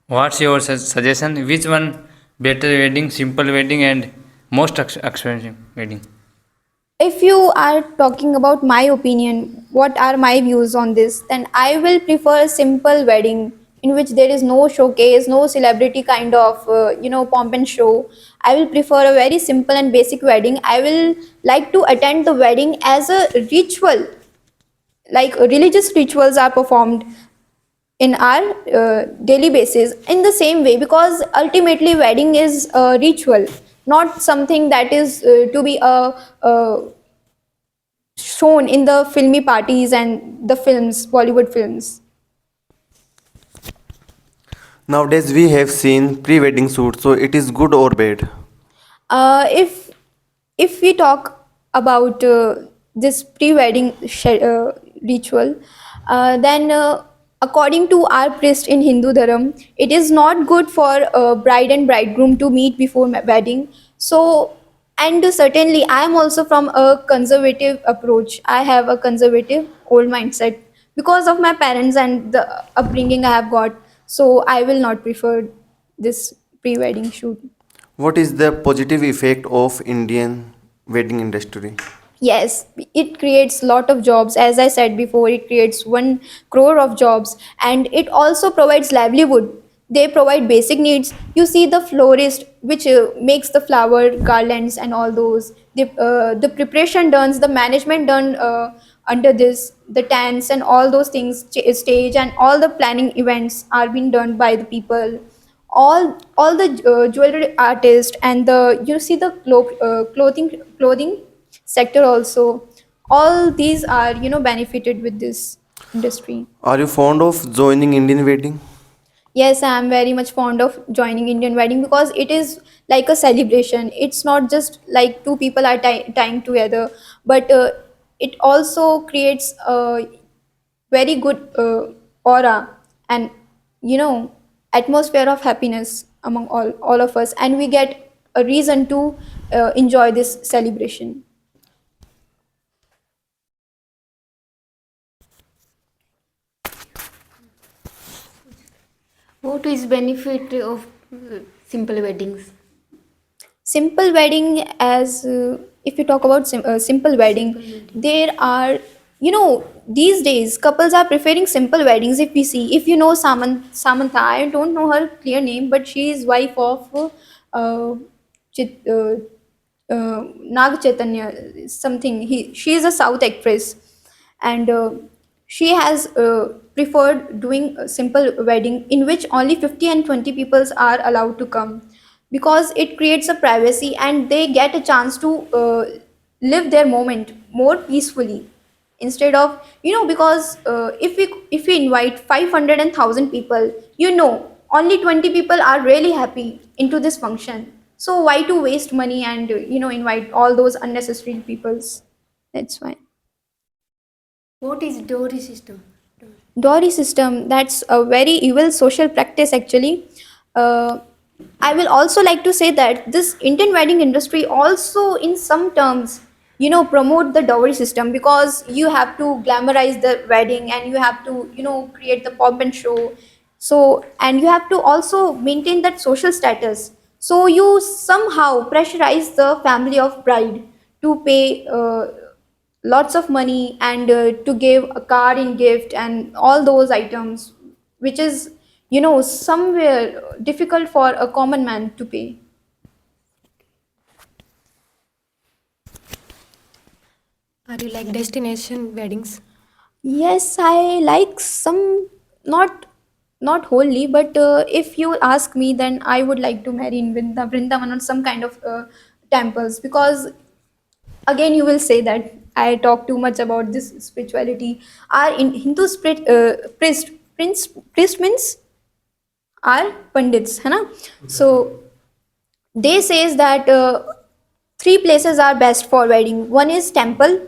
What's your suggestion? Which one better wedding, simple wedding, and most expensive wedding? If you are talking about my opinion, what are my views on this, then I will prefer a simple wedding in which there is no showcase, no celebrity kind of pomp and show. I will prefer a very simple and basic wedding. I will like to attend the wedding as a ritual, like religious rituals are performed in our daily basis in the same way, because ultimately wedding is a ritual, not something that is to be shown in the filmy parties and the films, Bollywood films. Nowadays we have seen pre-wedding shoots, so it is good or bad? If we talk about this pre-wedding ritual, then according to our priest in Hindu Dharam, it is not good for bride and bridegroom to meet before wedding. So, and certainly, I am also from a conservative approach. I have a conservative old mindset because of my parents and the upbringing I have got. So, I will not prefer this pre-wedding shoot. What is the positive effect of Indian wedding industry? Yes, it creates lot of jobs. As I said before, it creates 1 crore of jobs, and it also provides livelihood. They provide basic needs. You see the florist, which makes the flower garlands and all those. The preparation done, the management done under this, the tents and all those things, stage and all the planning events are being done by the people. All the jewelry artist and the you see the clothing sector also, all these are benefited with this industry. Are you fond of joining Indian wedding? Yes, I am very much fond of joining Indian wedding because it is like a celebration. It's not just like two people are tying together, but it also creates a very good aura and you know atmosphere of happiness among all of us, and we get a reason to enjoy this celebration. What is benefit of simple weddings? Simple wedding, as if you talk about simple wedding, Simple wedding. there are these days couples are preferring simple weddings. If we see, if Samantha, I don't know her clear name, but she is wife of uh, Chit, Nag Chaitanya something. She is a South actress, and she has preferred doing a simple wedding in which only 50 and 20 peoples are allowed to come, because it creates a privacy and they get a chance to live their moment more peacefully, instead of because if we invite 500 and 1,000 people, only 20 people are really happy into this function. So why to waste money and invite all those unnecessary peoples? That's why. What is dowry system? Dowry system, that's a very evil social practice actually. uh, I will also like to say that this Indian wedding industry also in some terms promote the dowry system, because you have to glamorize the wedding and you have to create the pomp and show. So, and you have to also maintain that social status, so you somehow pressurize the family of bride to pay lots of money and to give a car in gift and all those items, which is somewhere difficult for a common man to pay. Are you like destination weddings? Yes, I like some, not wholly, but if you ask me, then I would like to marry in Vrindavan or some kind of temples, because again you will say that I talk too much about this spirituality. Our in Hindu spirit priest means are pandits, है ना? So they says that three places are best for wedding. One is temple,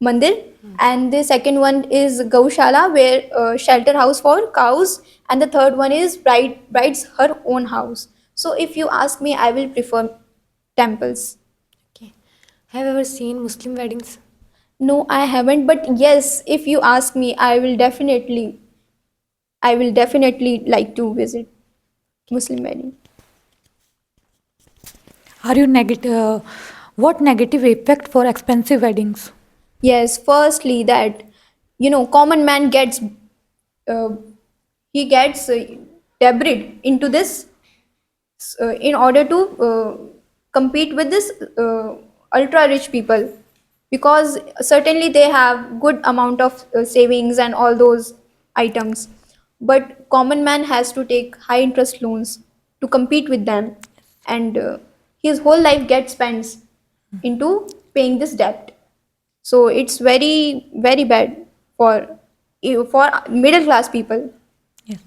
mandir, and the second one is gaushala, where shelter house for cows, and the third one is bride's her own house. So if you ask me, I will prefer temples. Okay. Have you ever seen Muslim weddings? No, I haven't, but yes, if you ask me, I will definitely. I will definitely like to visit Muslim wedding. Are you negative? What negative effect for expensive weddings? Yes, firstly that common man gets uh, he gets debrid into this in order to compete with this ultra rich people, because certainly they have good amount of savings and all those items, but common man has to take high interest loans to compete with them, and his whole life gets spent into paying this debt. So it's very very bad for for middle class people. Yes.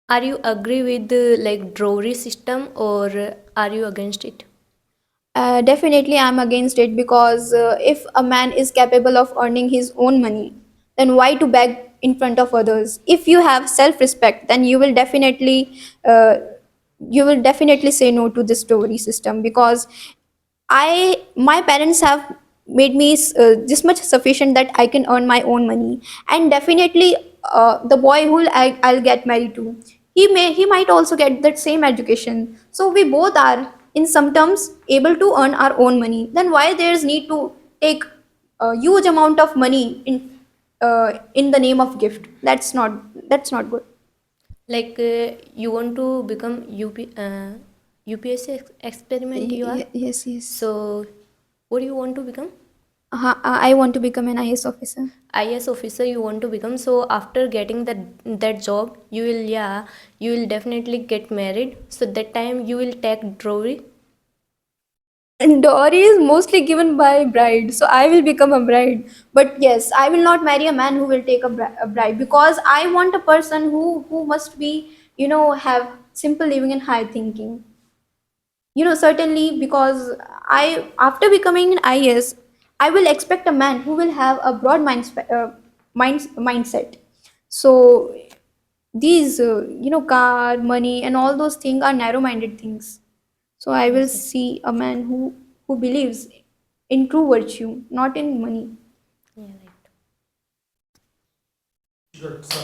Are you agree with the like dowry system or are you against it? Definitely, I'm against it, because if a man is capable of earning his own money, then why to beg in front of others? If you have self-respect, then uh, you will definitely say no to this dowry system, because my parents have made me this much sufficient that I can earn my own money, and definitely the boy who I'll get married to, he might also get that same education. So we both are in some terms able to earn our own money. Then why there's need to take a huge amount of money in the name of gift? That's not good. Like you want to become UPSC experiment you are? Yes, yes. So what do you want to become? I want to become an IS officer. IS officer you want to become. So after getting that job, you will definitely get married. So that time you will take dowry. And dowry is mostly given by bride, so I will become a bride. But yes, I will not marry a man who will take a bride, because I want a person who must be, have simple living and high thinking. Certainly, because I after becoming an IS, I will expect a man who will have a broad mindset. So these, car, money, and all those things are narrow-minded things. So I will see a man who believes in true virtue, not in money. Yeah, right. Good. So